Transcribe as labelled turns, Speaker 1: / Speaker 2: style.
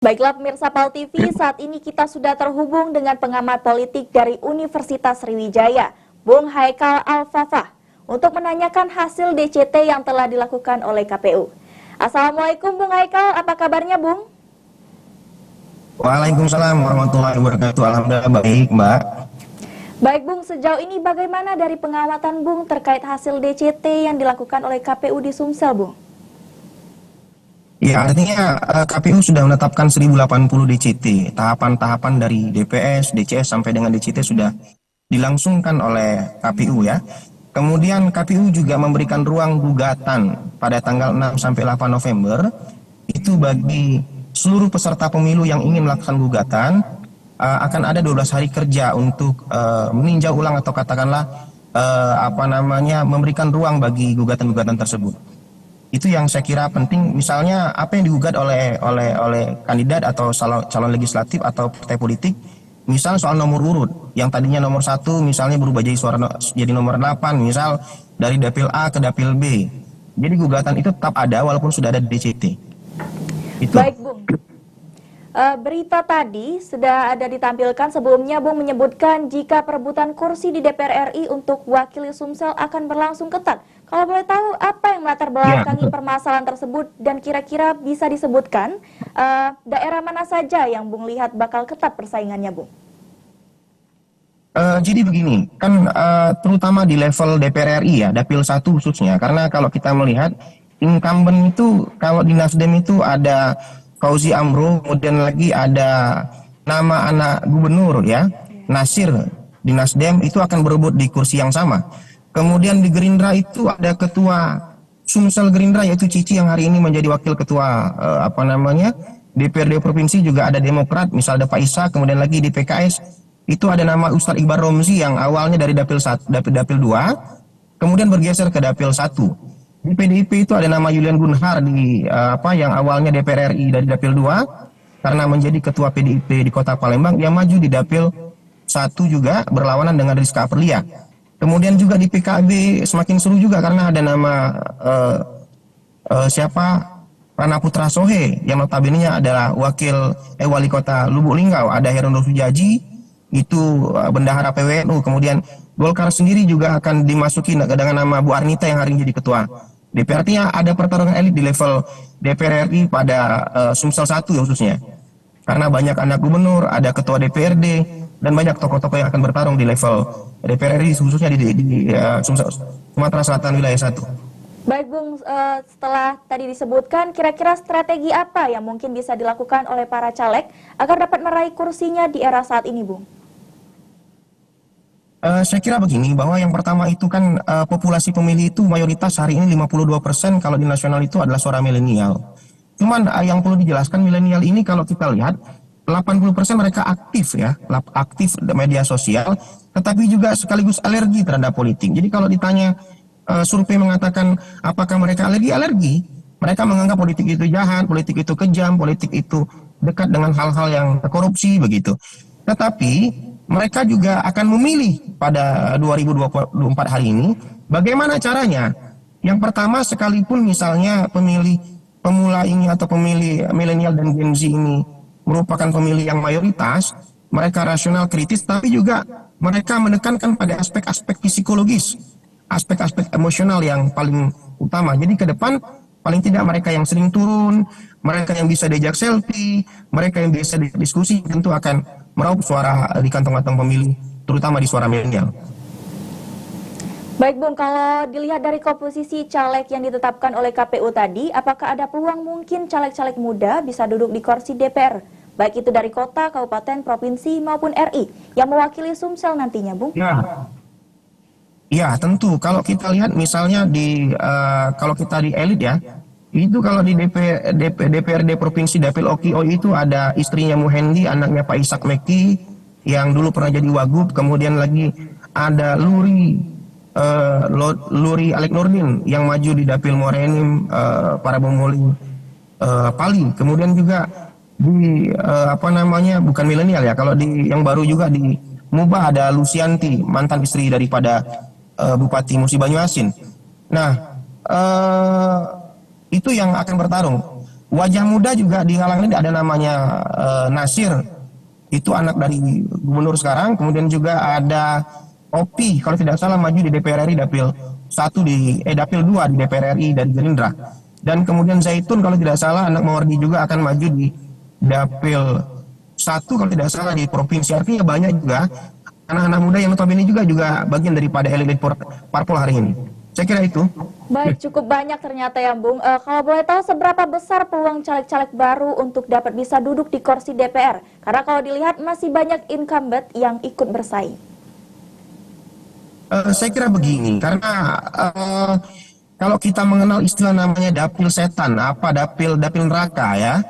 Speaker 1: Baiklah pemirsa PAL TV, saat ini kita sudah terhubung dengan pengamat politik dari Universitas Sriwijaya, Bung Haikal Al-Fafah, untuk menanyakan hasil DCT yang telah dilakukan oleh KPU. Assalamualaikum Bung Haikal, apa kabarnya Bung?
Speaker 2: Waalaikumsalam warahmatullahi wabarakatuh. Alhamdulillah baik, Mbak.
Speaker 1: Baik Bung, sejauh ini bagaimana dari pengamatan Bung terkait hasil DCT yang dilakukan oleh KPU di Sumsel, Bung?
Speaker 2: Ya, artinya KPU sudah menetapkan 1080 DCT. Tahapan-tahapan dari DPS, DCS sampai dengan DCT sudah dilangsungkan oleh KPU ya. Kemudian KPU juga memberikan ruang gugatan pada tanggal 6 sampai 8 November itu bagi seluruh peserta pemilu yang ingin melakukan gugatan. Akan ada 12 hari kerja untuk meninjau ulang atau katakanlah memberikan ruang bagi gugatan-gugatan tersebut. Itu yang saya kira penting. Misalnya apa yang digugat oleh kandidat atau calon legislatif atau partai politik, misal soal nomor urut yang tadinya nomor 1 misalnya berubah jadi nomor 8, misal dari dapil A ke dapil B. Jadi gugatan itu tetap ada walaupun sudah ada DCT. Itu.
Speaker 1: Baik Bung. Berita tadi sudah ada ditampilkan. Sebelumnya Bung menyebutkan jika perebutan kursi di DPR RI untuk wakili Sumsel akan berlangsung ketat. Kalau boleh tahu apa yang melatar belakangi permasalahan tersebut dan kira-kira bisa disebutkan daerah mana saja yang Bung lihat bakal ketat persaingannya, Bung?
Speaker 2: Jadi begini, kan terutama di level DPR RI ya, dapil 1 khususnya, karena kalau kita melihat incumbent itu kalau di Nasdem itu ada Fauzi Amro, kemudian lagi ada nama anak gubernur ya, Nasir di Nasdem itu akan berebut di kursi yang sama. Kemudian di Gerindra itu ada ketua Sumsel Gerindra yaitu Cici yang hari ini menjadi wakil ketua DPRD provinsi, juga ada Demokrat, misal ada Pak Isa. Kemudian lagi di PKS itu ada nama Ustadz Iqbal Romzi yang awalnya dari dapil 2, kemudian bergeser ke dapil 1. Di PDIP itu ada nama Yulian Gunhar yang awalnya DPR RI dari dapil 2 karena menjadi ketua PDIP di Kota Palembang, yang maju di dapil 1 juga berlawanan dengan Rizka Aprilia. Kemudian juga di PKB semakin seru juga karena ada nama Rana Putra Sohe yang notabene adalah wali kota Lubuk Linggau. Ada Herondo Sujaji itu bendahara PWNU. Kemudian Golkar sendiri juga akan dimasuki dengan nama Bu Arnita yang hari ini jadi ketua DPR. Artinya ada pertarungan elit di level DPR RI pada Sumsel 1 khususnya. Karena banyak anak gubernur, ada ketua DPRD, dan banyak tokoh-tokoh yang akan bertarung di level DPR RI khususnya di Sumatera Selatan wilayah 1.
Speaker 1: Baik Bung, setelah tadi disebutkan, kira-kira strategi apa yang mungkin bisa dilakukan oleh para caleg agar dapat meraih kursinya di era saat ini, Bung?
Speaker 2: Saya kira begini, bahwa yang pertama itu kan populasi pemilih itu mayoritas hari ini 52%, kalau di nasional itu adalah suara milenial. Cuman yang perlu dijelaskan, milenial ini kalau kita lihat 80% mereka aktif ya, aktif di media sosial, tetapi juga sekaligus alergi terhadap politik. Jadi kalau ditanya survei mengatakan apakah mereka alergi, mereka menganggap politik itu jahat, politik itu kejam, politik itu dekat dengan hal-hal yang korupsi begitu. Tetapi mereka juga akan memilih pada 2024 hari ini. Bagaimana caranya? Yang pertama, sekalipun misalnya pemula ini atau pemilih milenial dan Gen Z ini merupakan pemilih yang mayoritas, mereka rasional kritis, tapi juga mereka menekankan pada aspek-aspek psikologis, aspek-aspek emosional yang paling utama. Jadi ke depan paling tidak mereka yang sering turun, mereka yang bisa diajak selfie, mereka yang bisa diskusi tentu akan meraup suara di kantong-kantong pemilih, terutama di suara milenial.
Speaker 1: Baik Bung, kalau dilihat dari komposisi caleg yang ditetapkan oleh KPU tadi, apakah ada peluang mungkin caleg-caleg muda bisa duduk di kursi DPR, baik itu dari kota, kabupaten, provinsi maupun RI yang mewakili Sumsel nantinya, Bung?
Speaker 2: Ya, tentu. Kalau kita lihat misalnya kalau kita di elit ya, itu kalau di DPRD provinsi dapil Okio itu ada istrinya Muhendi, anaknya Pak Ishak Meki yang dulu pernah jadi wagub. Kemudian lagi ada Luri Alek Nurdin yang maju di dapil Morenim para Bomoli Pali. Kemudian juga di bukan milenial ya, kalau di yang baru juga di Mubah ada Lucianti, mantan istri daripada Bupati Musi Banyuasin. Nah, itu yang akan bertarung. Wajah muda juga di Ngalang ini ada namanya Nasir, itu anak dari gubernur sekarang. Kemudian juga ada Opi, kalau tidak salah maju di DPR RI Dapil 1 Dapil 2 di DPR RI dari Gerindra. Dan kemudian Zaitun kalau tidak salah anak Mawardi juga akan maju di Dapil 1 kalau tidak salah di provinsi. Artinya banyak juga anak-anak muda yang notabene juga bagian daripada elit parpol hari ini. Saya kira itu.
Speaker 1: Baik, cukup banyak ternyata ya, Bung. Kalau boleh tahu seberapa besar peluang caleg-caleg baru untuk dapat bisa duduk di kursi DPR? Karena kalau dilihat masih banyak incumbent yang ikut bersaing.
Speaker 2: Saya kira begini, karena kalau kita mengenal istilah namanya dapil setan, apa dapil neraka ya,